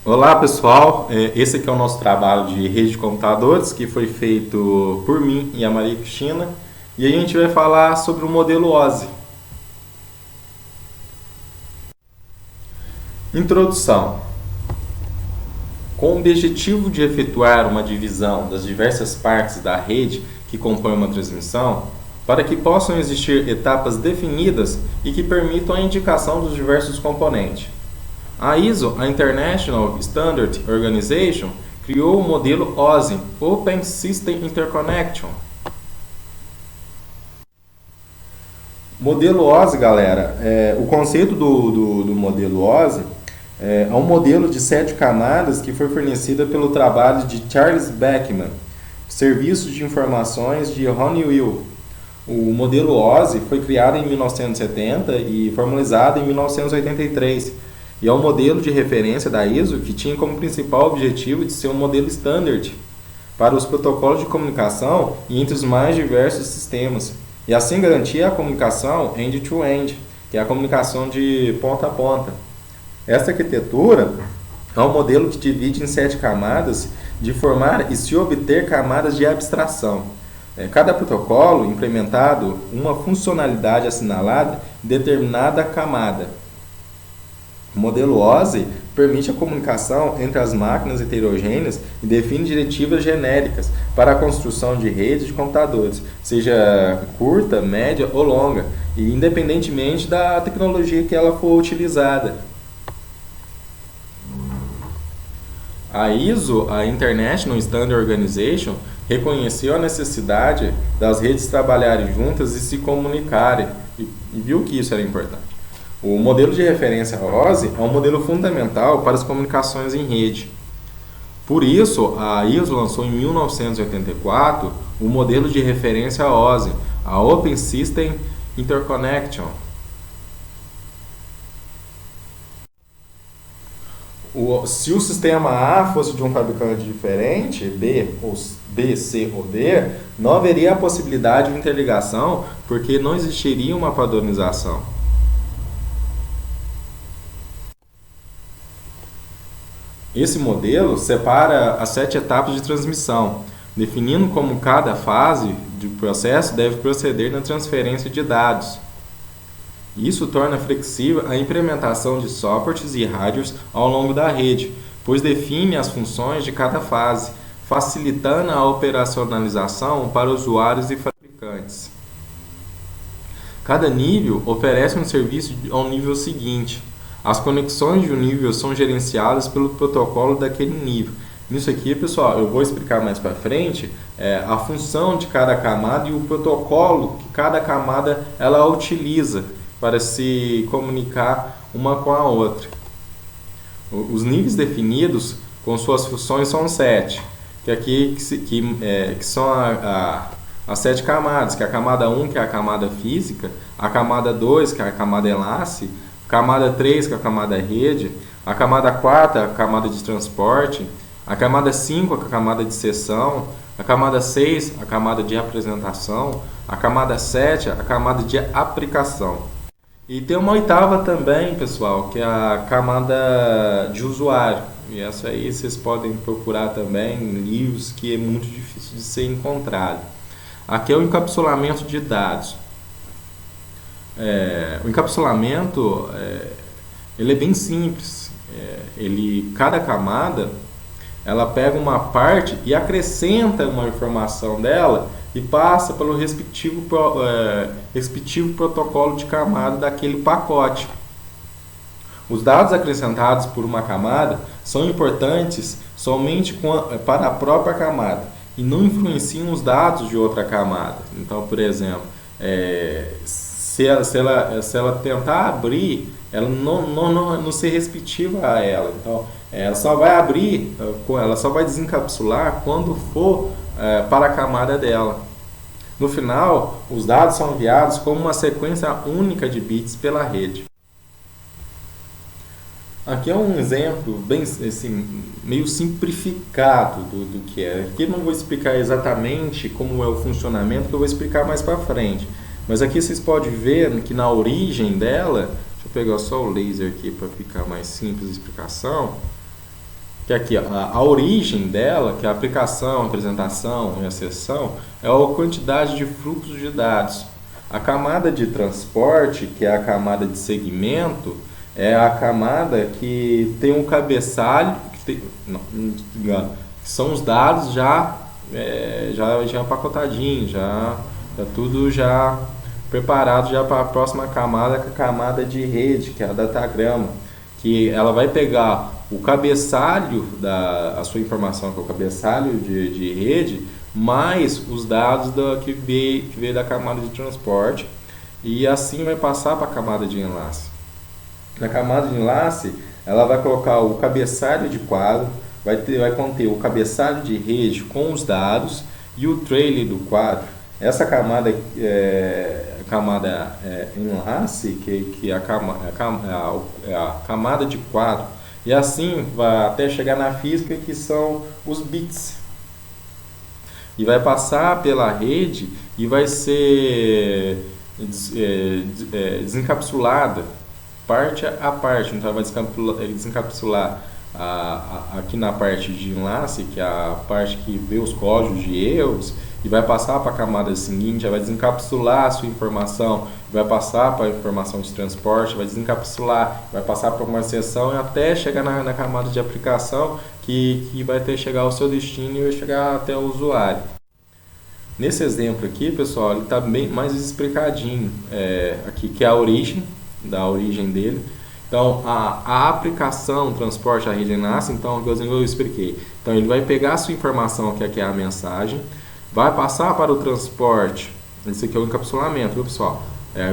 Olá pessoal, esse aqui é o nosso trabalho de rede de computadores que foi feito por mim e a Maria Cristina e a gente vai falar sobre o modelo OSI. Introdução. Com o objetivo de efetuar uma divisão das diversas partes da rede que compõem uma transmissão, para que possam existir etapas definidas e que permitam a indicação dos diversos componentes. A ISO, a International Standard Organization, criou o modelo OSI, Open System Interconnection. Modelo OSI, galera, o conceito do modelo OSI é um modelo de 7 camadas que foi fornecida pelo trabalho de Charles Beckman, Serviços de Informações de Honeywell. O modelo OSI foi criado em 1970 e formalizado em 1983. E é um modelo de referência da ISO que tinha como principal objetivo de ser um modelo standard para os protocolos de comunicação e entre os mais diversos sistemas, e assim garantir a comunicação end-to-end, que é a comunicação de ponta a ponta. Esta arquitetura é um modelo que divide em 7 camadas de formar e se obter camadas de abstração. Cada protocolo implementado uma funcionalidade assinalada em determinada camada. O modelo OSI permite a comunicação entre as máquinas heterogêneas e define diretivas genéricas para a construção de redes de computadores, seja curta, média ou longa, e independentemente da tecnologia que ela for utilizada. A ISO, a International Standard Organization, reconheceu a necessidade das redes trabalharem juntas e se comunicarem, e viu que isso era importante. O modelo de referência OSI é um modelo fundamental para as comunicações em rede. Por isso, a ISO lançou em 1984 o modelo de referência OSI, a Open System Interconnection. Se o sistema A fosse de um fabricante diferente, B, C ou D, não haveria a possibilidade de interligação porque não existiria uma padronização. Esse modelo separa as 7 etapas de transmissão, definindo como cada fase do processo deve proceder na transferência de dados. Isso torna flexível a implementação de sockets e rádios ao longo da rede, pois define as funções de cada fase, facilitando a operacionalização para usuários e fabricantes. Cada nível oferece um serviço ao nível seguinte. As conexões de um nível são gerenciadas pelo protocolo daquele nível. Nisso aqui, pessoal, eu vou explicar mais para frente a função de cada camada e o protocolo que cada camada ela utiliza para se comunicar uma com a outra. Os níveis definidos com suas funções são 7, que são as 7 camadas, que é a camada 1, que é a camada física, a camada 2, que é a camada enlace, camada 3, que é a camada rede, a camada 4, a camada de transporte, a camada 5, a camada de seção, a camada 6, a camada de apresentação, a camada 7, a camada de aplicação. E tem uma 8ª também, pessoal, que é a camada de usuário. E essa aí vocês podem procurar também em livros, que é muito difícil de ser encontrado. Aqui é o encapsulamento de dados. O encapsulamento ele é bem simples. Cada camada ela pega uma parte e acrescenta uma informação dela e passa pelo respectivo protocolo de camada daquele pacote. Os dados acrescentados por uma camada são importantes somente para a própria camada e não influenciam os dados de outra camada. Então, por exemplo, se ela tentar abrir, ela não ser restritiva a ela. Então, ela só vai abrir, ela só vai desencapsular quando for para a camada dela. No final, os dados são enviados como uma sequência única de bits pela rede. Aqui é um exemplo bem assim, meio simplificado do que é. Aqui eu não vou explicar exatamente como é o funcionamento, que eu vou explicar mais para frente. Mas aqui vocês podem ver que na origem dela, deixa eu pegar só o laser aqui para ficar mais simples a explicação. que aqui a origem dela, que é a aplicação, a apresentação e a sessão, é a quantidade de fluxos de dados. A camada de transporte, que é a camada de segmento, é a camada que tem um cabeçalho, que são os dados já empacotadinhos, já tudo já preparado já para a próxima camada, que é a camada de rede, que é a datagrama, que ela vai pegar o cabeçalho a sua informação, que é o cabeçalho de rede, mais os dados que veio da camada de transporte, e assim vai passar para a camada de enlace. Na camada de enlace, ela vai colocar o cabeçalho de quadro, vai conter o cabeçalho de rede com os dados e o trailer do quadro. Essa camada enlace, que é a camada de quadro, e assim vai até chegar na física, que são os bits. E vai passar pela rede e vai ser desencapsulada parte a parte. Então vai desencapsular aqui na parte de enlace, que é a parte que vê os códigos de erros, e vai passar para a camada seguinte, vai desencapsular a sua informação, vai passar para a informação de transporte, vai desencapsular, vai passar para uma seção, e até chegar na camada de aplicação, que vai até chegar ao seu destino e vai chegar até o usuário. Nesse exemplo aqui, pessoal, ele está bem mais explicadinho, aqui, que é a origem dele. Então, a aplicação, transporte, a rede enlace, então, eu expliquei. Então, ele vai pegar a sua informação, que aqui é a mensagem, vai passar para o transporte, esse aqui é o encapsulamento, viu, pessoal?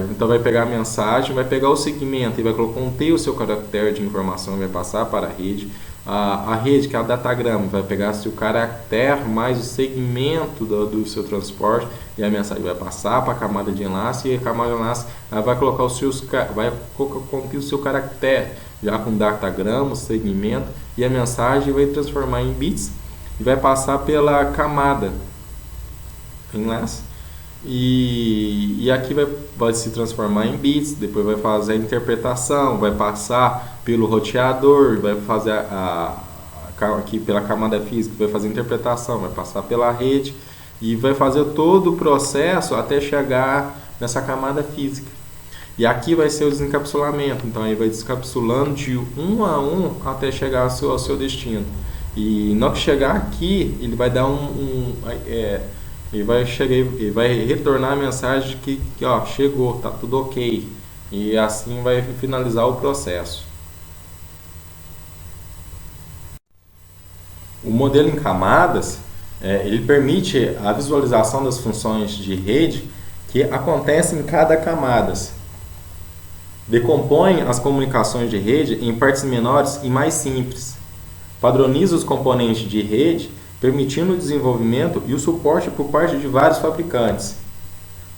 Então, vai pegar a mensagem, vai pegar o segmento e vai conter o seu caractere de informação, vai passar para a rede. A rede, que é a datagrama, vai pegar seu caractere mais o segmento do seu transporte, e a mensagem vai passar para a camada de enlace, e a camada de enlace vai colocar vai conter o seu caractere já com datagrama, o segmento, e a mensagem vai transformar em bits e vai passar pela camada enlace, e aqui vai se transformar em bits, depois vai fazer a interpretação, vai passar pelo roteador, vai fazer aqui pela camada física, vai fazer a interpretação, vai passar pela rede e vai fazer todo o processo até chegar nessa camada física. E aqui vai ser o desencapsulamento, então aí vai descapsulando de um a um até chegar ao seu destino. E na hora que chegar aqui, ele vai dar ele vai retornar a mensagem que ó, chegou, tá tudo ok, e assim vai finalizar o processo. O modelo em camadas, ele permite a visualização das funções de rede que acontecem em cada camada. Decompõe as comunicações de rede em partes menores e mais simples. Padroniza os componentes de rede, permitindo o desenvolvimento e o suporte por parte de vários fabricantes.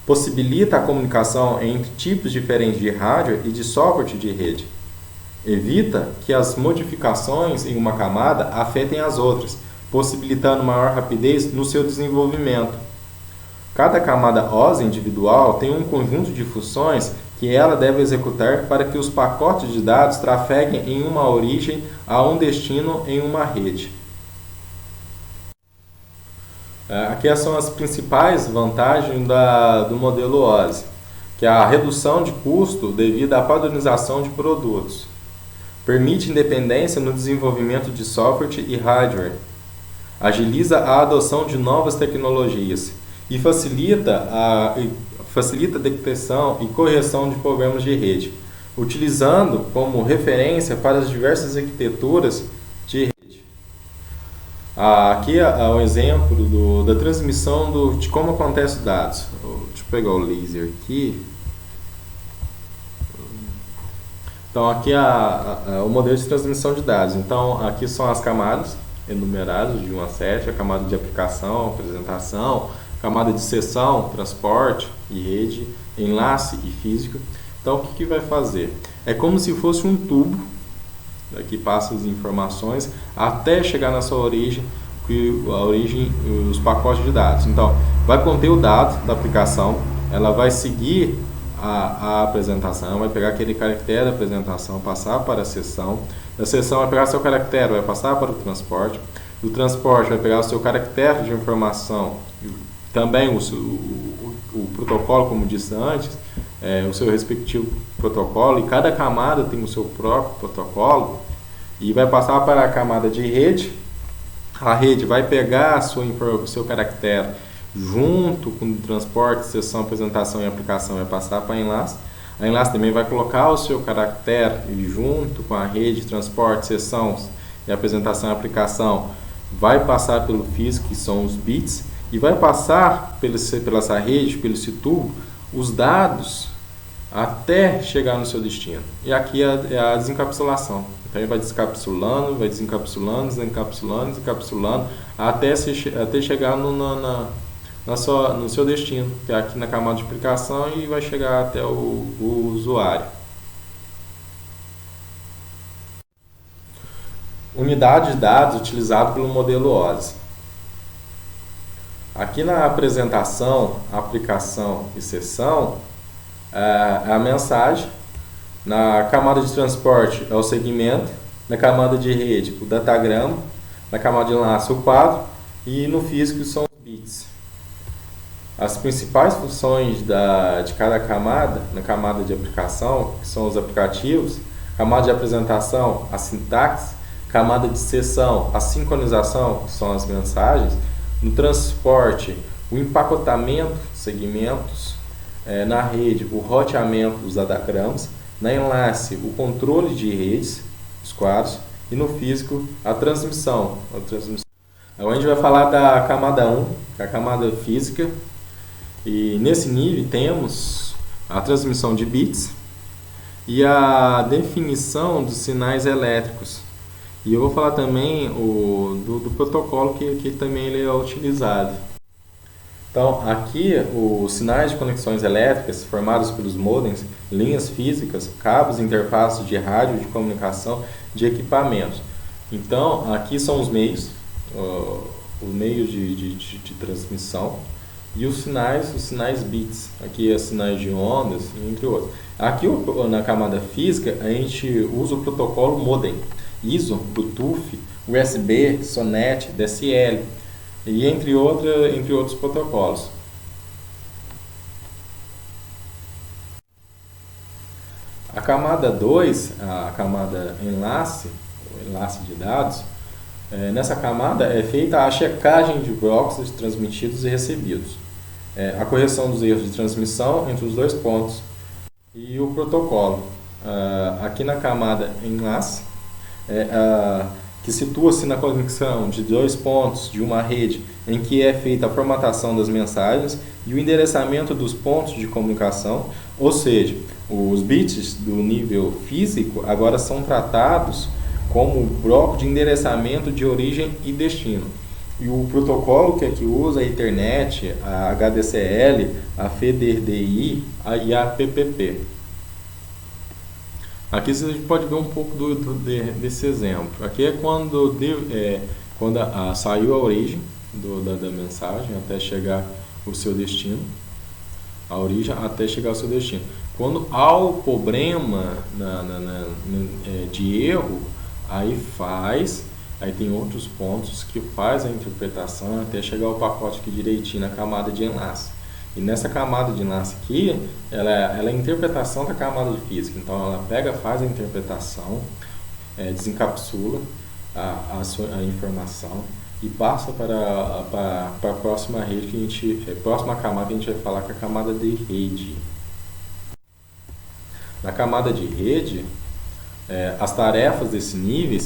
Possibilita a comunicação entre tipos diferentes de hardware e de software de rede. Evita que as modificações em uma camada afetem as outras, possibilitando maior rapidez no seu desenvolvimento. Cada camada OSI individual tem um conjunto de funções que ela deve executar para que os pacotes de dados trafeguem em uma origem a um destino em uma rede. Aqui são as principais vantagens do modelo OSI, que é a redução de custo devido à padronização de produtos. Permite independência no desenvolvimento de software e hardware. Agiliza a adoção de novas tecnologias e facilita a detecção e correção de problemas de rede, utilizando como referência para as diversas arquiteturas de rede. Aqui é um exemplo da transmissão de como acontece os dados. Deixa eu pegar o laser aqui. Então aqui é o modelo de transmissão de dados. Então aqui são as camadas enumeradas de 1 a 7, a camada de aplicação, apresentação, camada de seção, transporte e rede, enlace e físico. Então o que vai fazer? É como se fosse um tubo, que passa as informações até chegar na sua origem, os pacotes de dados. Então vai conter o dado da aplicação, ela vai seguir a apresentação, vai pegar aquele caractere da apresentação, passar para a sessão. Da sessão vai pegar seu caractere, vai passar para o transporte. Do transporte vai pegar o seu caractere de informação, também o protocolo, como disse antes, o seu respectivo protocolo, e cada camada tem o seu próprio protocolo, e vai passar para a camada de rede. A rede vai pegar o seu caractere junto com o transporte, sessão, apresentação e aplicação, vai passar para a enlace. A enlace também vai colocar o seu caractere junto com a rede, transporte, sessão e apresentação e aplicação, vai passar pelo físico, que são os bits, e vai passar pela essa rede, pelo esse tubo, os dados até chegar no seu destino. E aqui é a desencapsulação. Então ele vai desencapsulando, desencapsulando, até chegar no seu destino, que é aqui na camada de aplicação, e vai chegar até o usuário. Unidade de dados utilizado pelo modelo OSI. Aqui na apresentação, aplicação e sessão, é a mensagem. Na camada de transporte é o segmento. Na camada de rede, o datagrama. Na camada de enlace, o quadro. E no físico são os bits. As principais funções de cada camada, na camada de aplicação, que são os aplicativos. Camada de apresentação, a sintaxe. Camada de sessão, a sincronização, que são as mensagens. No transporte, o empacotamento, segmentos. Na rede, o roteamento dos datagramas. Na enlace, o controle de redes, os quadros. E no físico, a transmissão. Agora a gente vai falar da camada 1, que é a camada física. E nesse nível temos a transmissão de bits e a definição dos sinais elétricos. E eu vou falar também do protocolo que também ele é utilizado. Então, aqui os sinais de conexões elétricas formados pelos modems, linhas físicas, cabos, interfaces de rádio, de comunicação, de equipamentos. Então, aqui são os meios de transmissão e os sinais bits. Aqui é sinais de ondas, entre outros. Aqui na camada física a gente usa o protocolo modem. ISO, Bluetooth, USB, SONET, DSL e entre outros protocolos. A camada 2, a camada enlace, o enlace de dados, nessa camada é feita a checagem de blocos transmitidos e recebidos, a correção dos erros de transmissão entre os dois pontos e o protocolo. Aqui na camada enlace, que situa-se na conexão de dois pontos de uma rede em que é feita a formatação das mensagens e o endereçamento dos pontos de comunicação, ou seja, os bits do nível físico agora são tratados como bloco de endereçamento de origem e destino. E o protocolo que aqui usa é a Ethernet, a HDCL, a FDDI e a PPP. Aqui você pode ver um pouco desse exemplo. Aqui é quando saiu a origem da mensagem até chegar ao seu destino. A origem até chegar ao seu destino. Quando há o problema de erro, aí tem outros pontos que faz a interpretação até chegar ao pacote aqui direitinho na camada de enlace. E nessa camada de enlace aqui, ela é a interpretação da camada de física. Então ela faz a interpretação, desencapsula a informação e passa para a próxima rede próxima camada que a gente vai falar, que é a camada de rede. Na camada de rede, as tarefas desse nível,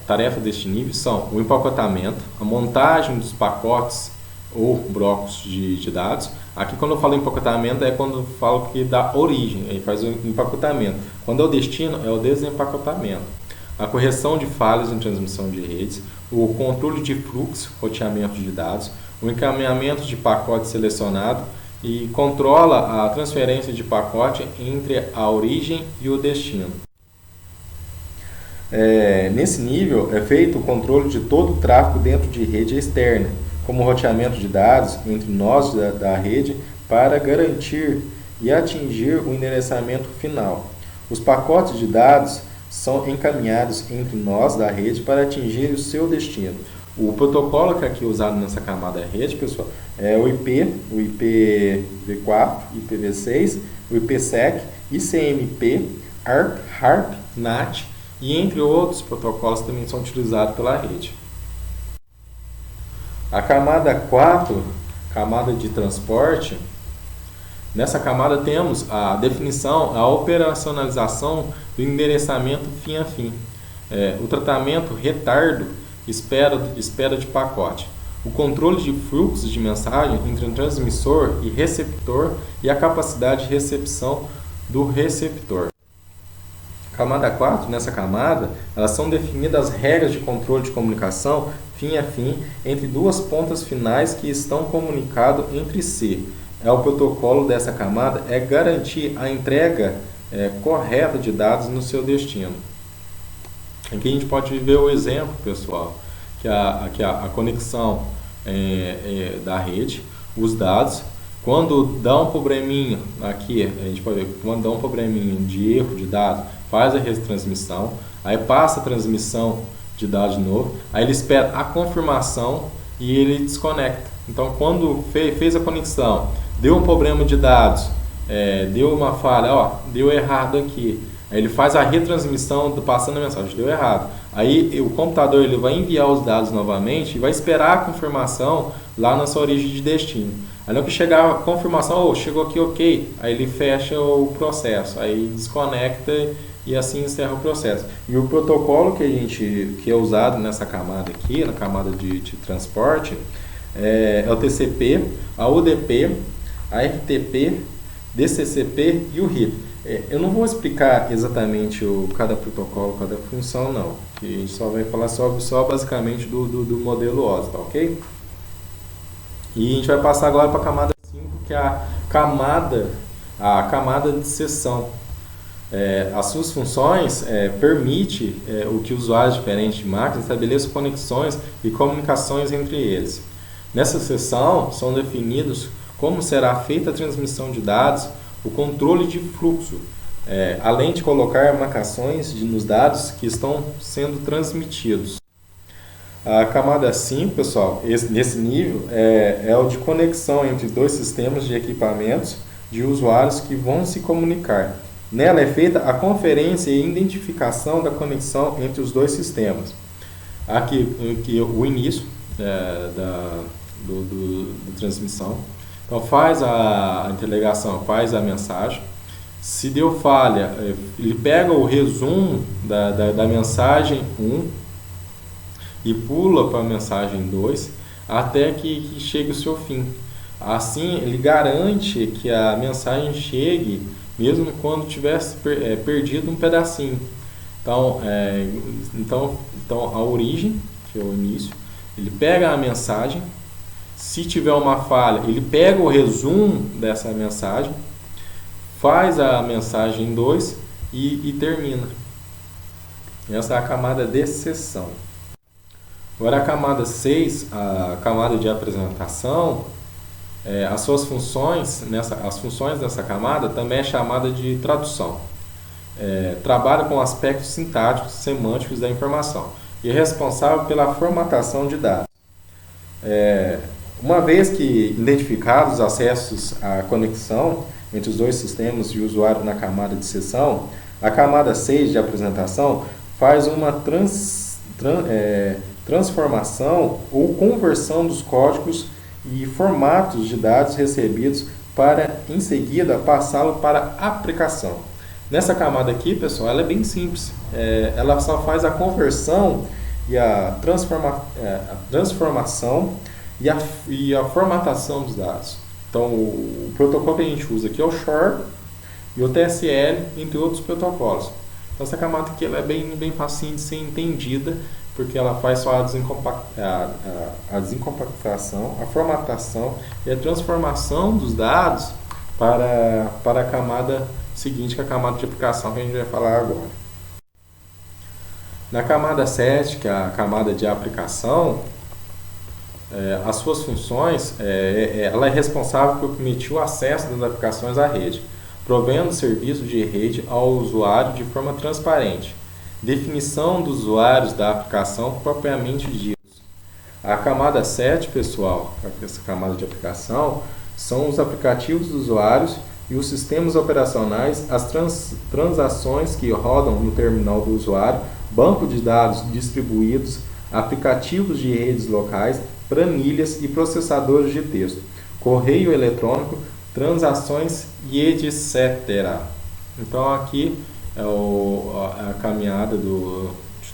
tarefas deste nível são o empacotamento, a montagem dos pacotes ou blocos de dados. Aqui quando eu falo empacotamento é quando eu falo que dá origem, aí faz o empacotamento. Quando é o destino, é o desempacotamento. A correção de falhas em transmissão de redes, o controle de fluxo, roteamento de dados, o encaminhamento de pacote selecionado e controla a transferência de pacote entre a origem e o destino. Nesse nível é feito o controle de todo o tráfego dentro de rede externa, como roteamento de dados entre nós da rede, para garantir e atingir o endereçamento final. Os pacotes de dados são encaminhados entre nós da rede para atingir o seu destino. O protocolo que é aqui usado nessa camada rede, pessoal, é o IP, o IPv4, IPv6, o IPsec, ICMP, ARP, NAT e entre outros protocolos também são utilizados pela rede. A camada 4, camada de transporte, nessa camada temos a definição, a operacionalização do endereçamento fim a fim, o tratamento retardo, espera de pacote, o controle de fluxos de mensagem entre o transmissor e receptor e a capacidade de recepção do receptor. Camada 4, nessa camada, elas são definidas as regras de controle de comunicação fim a fim entre duas pontas finais que estão comunicadas entre si. O protocolo dessa camada é garantir a entrega correta de dados no seu destino. Aqui a gente pode ver o exemplo, pessoal, que a conexão da rede, os dados, quando dá um probleminha, aqui a gente pode ver, quando dá um probleminha de erro de dados, faz a retransmissão, aí passa a transmissão de dados de novo, aí ele espera a confirmação e ele desconecta. Então, quando fez a conexão, deu um problema de dados, deu uma falha, deu errado aqui. Aí ele faz a retransmissão passando a mensagem, deu errado. Aí o computador ele vai enviar os dados novamente e vai esperar a confirmação lá na sua origem de destino. Aí no que chegar a confirmação, chegou aqui ok, aí ele fecha o processo, aí desconecta e assim encerra o processo. E o protocolo que é usado nessa camada aqui, na camada de transporte, é o TCP, a UDP, a RTP, DCCP e o RIP. Eu não vou explicar exatamente cada protocolo, cada função, não. Que a gente só vai falar só basicamente do modelo OSI, tá ok? E a gente vai passar agora para a camada 5, que é a camada de sessão. As suas funções permite o que usuários diferentes de máquinas estabeleçam conexões e comunicações entre eles. Nessa seção são definidos como será feita a transmissão de dados, o controle de fluxo, além de colocar marcações nos dados que estão sendo transmitidos. A camada 5, pessoal, nesse nível, é o de conexão entre dois sistemas de equipamentos de usuários que vão se comunicar. Nela é feita a conferência e identificação da conexão entre os dois sistemas. Aqui o início da transmissão. Então faz a interligação, faz a mensagem. Se deu falha, ele pega o resumo da mensagem 1 e pula para a mensagem 2 até que chegue o seu fim. Assim, ele garante que a mensagem chegue mesmo quando tivesse perdido um pedacinho. Então, a origem, que é o início, ele pega a mensagem. Se tiver uma falha, ele pega o resumo dessa mensagem, faz a mensagem 2 e termina. Essa é a camada de sessão. Agora a camada 6, a camada de apresentação, as suas funções, as funções dessa camada também é chamada de tradução. Trabalha com aspectos sintáticos, semânticos da informação e é responsável pela formatação de dados. Uma vez que identificados os acessos à conexão entre os dois sistemas de usuário na camada de sessão, a camada 6 de apresentação faz uma transformação ou conversão dos códigos e formatos de dados recebidos para, em seguida, passá-lo para a aplicação. Nessa camada aqui, pessoal, ela é bem simples. Ela só faz a conversão e a transformação e a formatação dos dados. Então, o protocolo que a gente usa aqui é o SHORE e o TSL, entre outros protocolos. Então, essa camada aqui ela é bem facinho de ser entendida, porque ela faz só a desincompactação, a formatação e a transformação dos dados para a camada seguinte, que é a camada de aplicação, que a gente vai falar agora. Na camada 7, que é a camada de aplicação, as suas funções, ela é responsável por permitir o acesso das aplicações à rede, provendo serviço de rede ao usuário de forma transparente. Definição dos usuários da aplicação propriamente dita. A camada 7, pessoal, essa camada de aplicação, são os aplicativos dos usuários e os sistemas operacionais, as transações que rodam no terminal do usuário, banco de dados distribuídos, aplicativos de redes locais, planilhas e processadores de texto, correio eletrônico, transações e etc. Então aqui é a caminhada de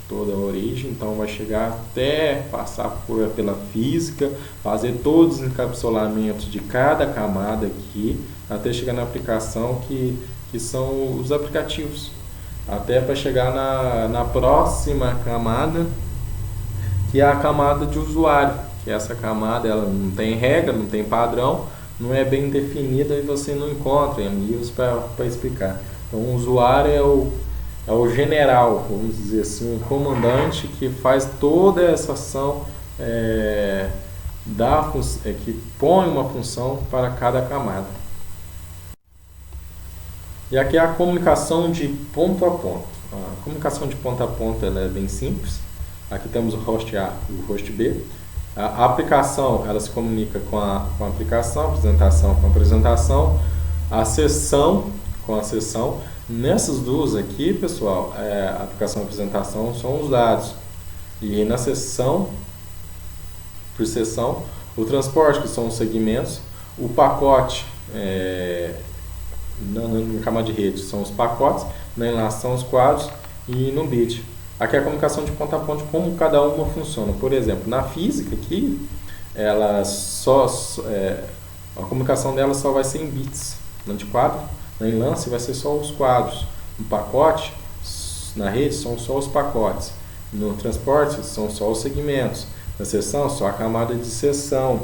toda a origem, então vai chegar até passar pela física, fazer todos os encapsulamentos de cada camada aqui, até chegar na aplicação que são os aplicativos, até para chegar na próxima camada, que é a camada de usuário, que essa camada ela não tem regra, não tem padrão, não é bem definida e você não encontra em livros para explicar. Então o usuário é o general, vamos dizer assim, um comandante que faz toda essa ação, que põe uma função para cada camada. E aqui é a comunicação de ponto a ponto. A comunicação de ponto a ponto ela é bem simples. Aqui temos o host A e o host B. A aplicação ela se comunica com a aplicação, a apresentação com a apresentação, a sessão com a sessão. Nessas duas aqui, pessoal, a aplicação e a apresentação são os dados. E na sessão, por sessão, o transporte, que são os segmentos, o pacote, na camada de rede, são os pacotes, na enlace são os quadros e no bit. Aqui é a comunicação de ponta a ponta, como cada uma funciona. Por exemplo, na física aqui, a comunicação dela só vai ser em bits, não de quadro. Na enlace vai ser só os quadros. No pacote, na rede, são só os pacotes. No transporte, são só os segmentos. Na sessão, só a camada de sessão.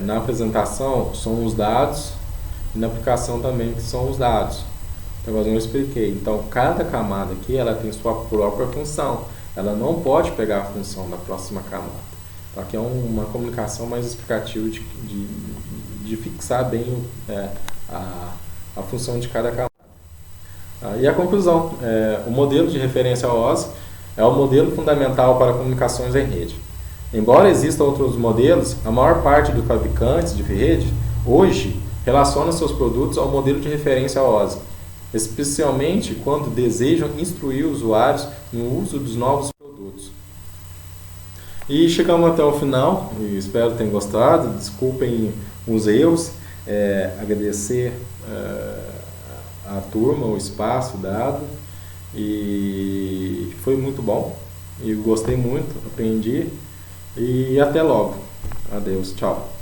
Na apresentação, são os dados. E na aplicação também, que são os dados. Então, eu não expliquei. Então, cada camada aqui, ela tem sua própria função. Ela não pode pegar a função da próxima camada. Então, aqui é uma comunicação mais explicativa de fixar bem a função de cada camada. E a conclusão, o modelo de referência OSI é o modelo fundamental para comunicações em rede. Embora existam outros modelos, a maior parte dos fabricantes de rede hoje relaciona seus produtos ao modelo de referência OSI, especialmente quando desejam instruir usuários no uso dos novos produtos. E chegamos até o final, espero que tenham gostado, desculpem os erros, agradecer a turma, o espaço dado, e foi muito bom, e gostei muito, aprendi, e até logo. Adeus, tchau.